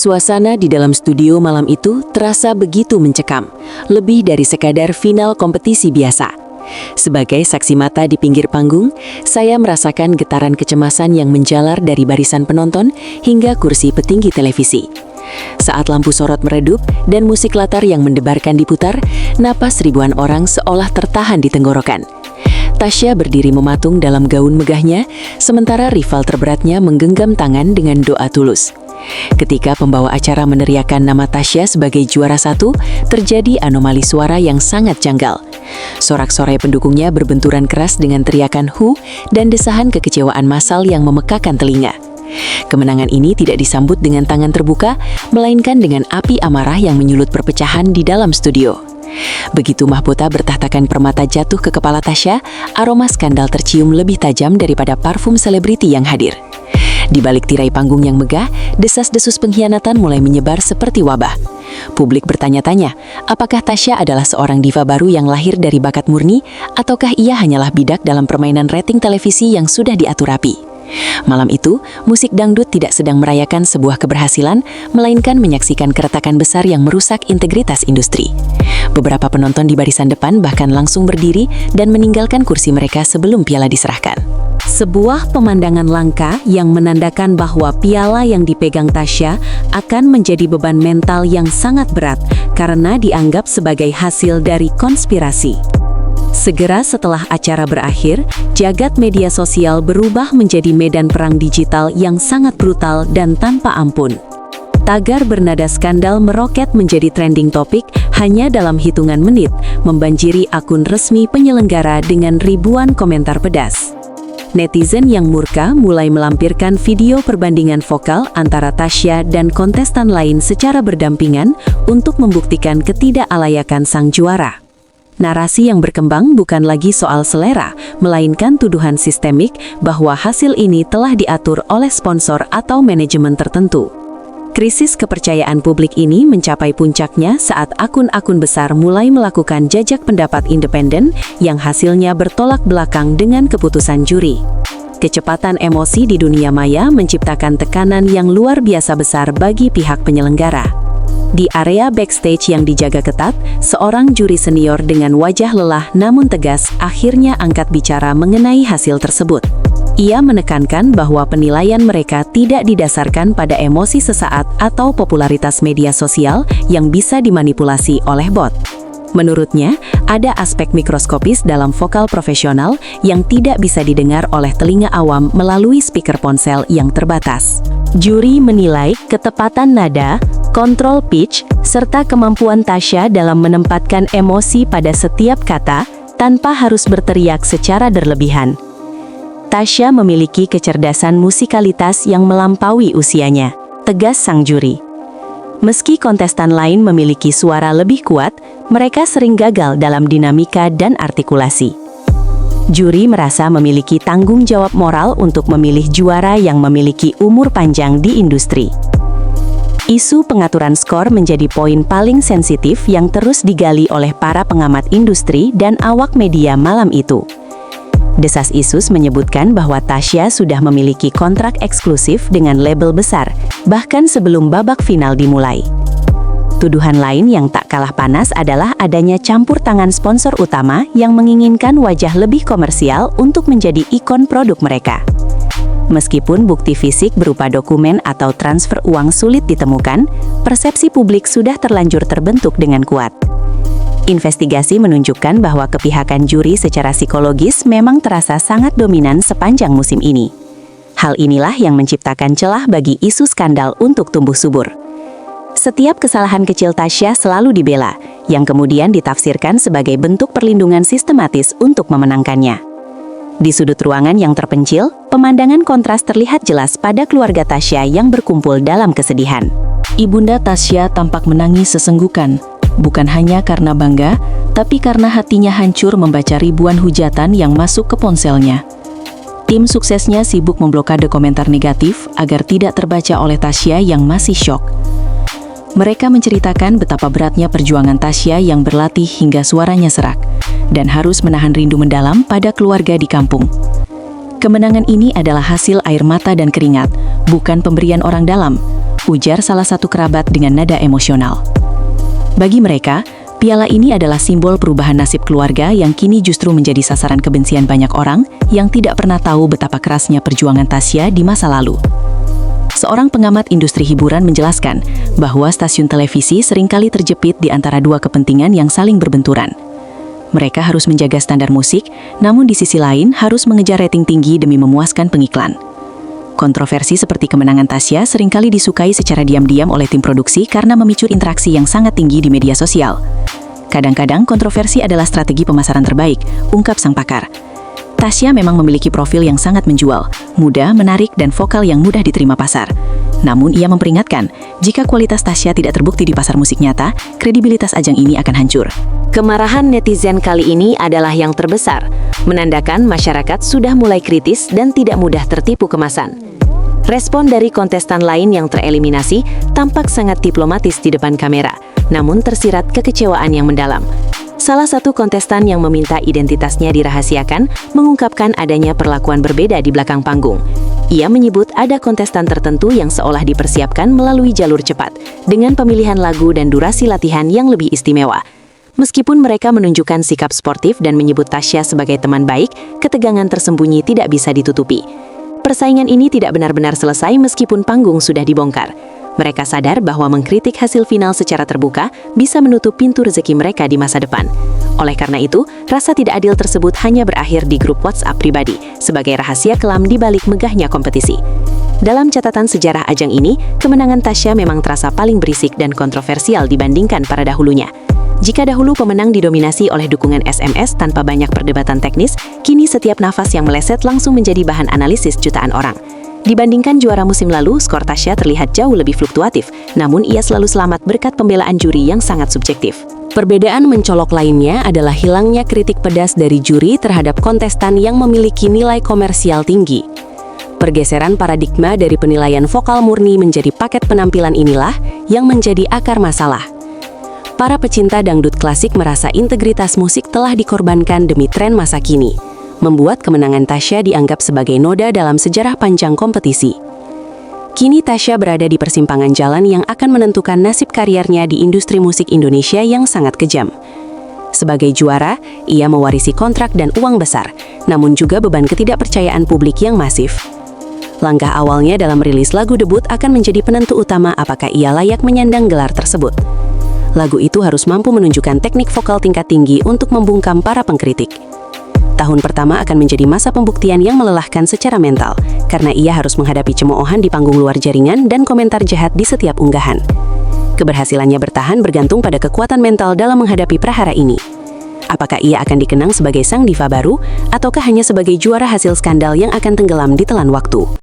Suasana di dalam studio malam itu terasa begitu mencekam, lebih dari sekadar final kompetisi biasa. Sebagai saksi mata di pinggir panggung, saya merasakan getaran kecemasan yang menjalar dari barisan penonton hingga kursi petinggi televisi. Saat lampu sorot meredup dan musik latar yang mendebarkan diputar, napas ribuan orang seolah tertahan di tenggorokan. Tasya berdiri mematung dalam gaun megahnya, sementara rival terberatnya menggenggam tangan dengan doa tulus. Ketika pembawa acara meneriakkan nama Tasya sebagai juara 1, terjadi anomali suara yang sangat janggal. Sorak-sorai pendukungnya berbenturan keras dengan teriakan "hu" dan desahan kekecewaan massal yang memekakan telinga. Kemenangan ini tidak disambut dengan tangan terbuka, melainkan dengan api amarah yang menyulut perpecahan di dalam studio. Begitu mahkota bertahtakan permata jatuh ke kepala Tasya, aroma skandal tercium lebih tajam daripada parfum selebriti yang hadir. Di balik tirai panggung yang megah, desas-desus pengkhianatan mulai menyebar seperti wabah. Publik bertanya-tanya, apakah Tasya adalah seorang diva baru yang lahir dari bakat murni, ataukah ia hanyalah bidak dalam permainan rating televisi yang sudah diatur rapi? Malam itu, musik dangdut tidak sedang merayakan sebuah keberhasilan, melainkan menyaksikan keretakan besar yang merusak integritas industri. Beberapa penonton di barisan depan bahkan langsung berdiri dan meninggalkan kursi mereka sebelum piala diserahkan. Sebuah pemandangan langka yang menandakan bahwa piala yang dipegang Tasya akan menjadi beban mental yang sangat berat karena dianggap sebagai hasil dari konspirasi. Segera setelah acara berakhir, jagat media sosial berubah menjadi medan perang digital yang sangat brutal dan tanpa ampun. Tagar bernada skandal meroket menjadi trending topik hanya dalam hitungan menit, membanjiri akun resmi penyelenggara dengan ribuan komentar pedas. Netizen yang murka mulai melampirkan video perbandingan vokal antara Tasya dan kontestan lain secara berdampingan untuk membuktikan ketidakalayakan sang juara. Narasi yang berkembang bukan lagi soal selera, melainkan tuduhan sistemik bahwa hasil ini telah diatur oleh sponsor atau manajemen tertentu. Krisis kepercayaan publik ini mencapai puncaknya saat akun-akun besar mulai melakukan jajak pendapat independen yang hasilnya bertolak belakang dengan keputusan juri. Kecepatan emosi di dunia maya menciptakan tekanan yang luar biasa besar bagi pihak penyelenggara. Di area backstage yang dijaga ketat, seorang juri senior dengan wajah lelah namun tegas akhirnya angkat bicara mengenai hasil tersebut. Ia menekankan bahwa penilaian mereka tidak didasarkan pada emosi sesaat atau popularitas media sosial yang bisa dimanipulasi oleh bot. Menurutnya, ada aspek mikroskopis dalam vokal profesional yang tidak bisa didengar oleh telinga awam melalui speaker ponsel yang terbatas. Juri menilai ketepatan nada, kontrol pitch, serta kemampuan Tasya dalam menempatkan emosi pada setiap kata tanpa harus berteriak secara berlebihan. Tasya memiliki kecerdasan musikalitas yang melampaui usianya, tegas sang juri. Meski kontestan lain memiliki suara lebih kuat, mereka sering gagal dalam dinamika dan artikulasi. Juri merasa memiliki tanggung jawab moral untuk memilih juara yang memiliki umur panjang di industri. Isu pengaturan skor menjadi poin paling sensitif yang terus digali oleh para pengamat industri dan awak media malam itu. Desas Isus menyebutkan bahwa Tasya sudah memiliki kontrak eksklusif dengan label besar, bahkan sebelum babak final dimulai. Tuduhan lain yang tak kalah panas adalah adanya campur tangan sponsor utama yang menginginkan wajah lebih komersial untuk menjadi ikon produk mereka. Meskipun bukti fisik berupa dokumen atau transfer uang sulit ditemukan, persepsi publik sudah terlanjur terbentuk dengan kuat. Investigasi menunjukkan bahwa kepihakan juri secara psikologis memang terasa sangat dominan sepanjang musim ini. Hal inilah yang menciptakan celah bagi isu skandal untuk tumbuh subur. Setiap kesalahan kecil Tasya selalu dibela, yang kemudian ditafsirkan sebagai bentuk perlindungan sistematis untuk memenangkannya. Di sudut ruangan yang terpencil, pemandangan kontras terlihat jelas pada keluarga Tasya yang berkumpul dalam kesedihan. Ibunda Tasya tampak menangis sesenggukan. Bukan hanya karena bangga, tapi karena hatinya hancur membaca ribuan hujatan yang masuk ke ponselnya. Tim suksesnya sibuk memblokade komentar negatif agar tidak terbaca oleh Tasya yang masih syok. Mereka menceritakan betapa beratnya perjuangan Tasya yang berlatih hingga suaranya serak, dan harus menahan rindu mendalam pada keluarga di kampung. Kemenangan ini adalah hasil air mata dan keringat, bukan pemberian orang dalam. ujar salah satu kerabat dengan nada emosional. Bagi mereka, piala ini adalah simbol perubahan nasib keluarga yang kini justru menjadi sasaran kebencian banyak orang yang tidak pernah tahu betapa kerasnya perjuangan Tasya di masa lalu. Seorang pengamat industri hiburan menjelaskan bahwa stasiun televisi seringkali terjepit di antara dua kepentingan yang saling berbenturan. Mereka harus menjaga standar musik, namun di sisi lain harus mengejar rating tinggi demi memuaskan pengiklan. Kontroversi seperti kemenangan Tasya seringkali disukai secara diam-diam oleh tim produksi karena memicu interaksi yang sangat tinggi di media sosial. Kadang-kadang kontroversi adalah strategi pemasaran terbaik, ungkap sang pakar. Tasya memang memiliki profil yang sangat menjual, mudah, menarik, dan vokal yang mudah diterima pasar. Namun ia memperingatkan, jika kualitas Tasya tidak terbukti di pasar musik nyata, kredibilitas ajang ini akan hancur. Kemarahan netizen kali ini adalah yang terbesar, menandakan masyarakat sudah mulai kritis dan tidak mudah tertipu kemasan. Respon dari kontestan lain yang tereliminasi tampak sangat diplomatis di depan kamera, namun tersirat kekecewaan yang mendalam. Salah satu kontestan yang meminta identitasnya dirahasiakan mengungkapkan adanya perlakuan berbeda di belakang panggung. Ia menyebut ada kontestan tertentu yang seolah dipersiapkan melalui jalur cepat, dengan pemilihan lagu dan durasi latihan yang lebih istimewa. Meskipun mereka menunjukkan sikap sportif dan menyebut Tasya sebagai teman baik, ketegangan tersembunyi tidak bisa ditutupi. Persaingan ini tidak benar-benar selesai meskipun panggung sudah dibongkar. Mereka sadar bahwa mengkritik hasil final secara terbuka bisa menutup pintu rezeki mereka di masa depan. Oleh karena itu, rasa tidak adil tersebut hanya berakhir di grup WhatsApp pribadi, sebagai rahasia kelam di balik megahnya kompetisi. Dalam catatan sejarah ajang ini, kemenangan Tasya memang terasa paling berisik dan kontroversial dibandingkan para dahulunya. Jika dahulu pemenang didominasi oleh dukungan SMS tanpa banyak perdebatan teknis, kini setiap nafas yang meleset langsung menjadi bahan analisis jutaan orang. Dibandingkan juara musim lalu, skor Tasya terlihat jauh lebih fluktuatif, namun ia selalu selamat berkat pembelaan juri yang sangat subjektif. Perbedaan mencolok lainnya adalah hilangnya kritik pedas dari juri terhadap kontestan yang memiliki nilai komersial tinggi. Pergeseran paradigma dari penilaian vokal murni menjadi paket penampilan inilah yang menjadi akar masalah. Para pecinta dangdut klasik merasa integritas musik telah dikorbankan demi tren masa kini, membuat kemenangan Tasya dianggap sebagai noda dalam sejarah panjang kompetisi. Kini Tasya berada di persimpangan jalan yang akan menentukan nasib karirnya di industri musik Indonesia yang sangat kejam. Sebagai juara, ia mewarisi kontrak dan uang besar, namun juga beban ketidakpercayaan publik yang masif. Langkah awalnya dalam rilis lagu debut akan menjadi penentu utama apakah ia layak menyandang gelar tersebut. Lagu itu harus mampu menunjukkan teknik vokal tingkat tinggi untuk membungkam para pengkritik. Tahun pertama akan menjadi masa pembuktian yang melelahkan secara mental, karena ia harus menghadapi cemoohan di panggung luar jaringan dan komentar jahat di setiap unggahan. Keberhasilannya bertahan bergantung pada kekuatan mental dalam menghadapi prahara ini. Apakah ia akan dikenang sebagai sang diva baru, ataukah hanya sebagai juara hasil skandal yang akan tenggelam di telan waktu?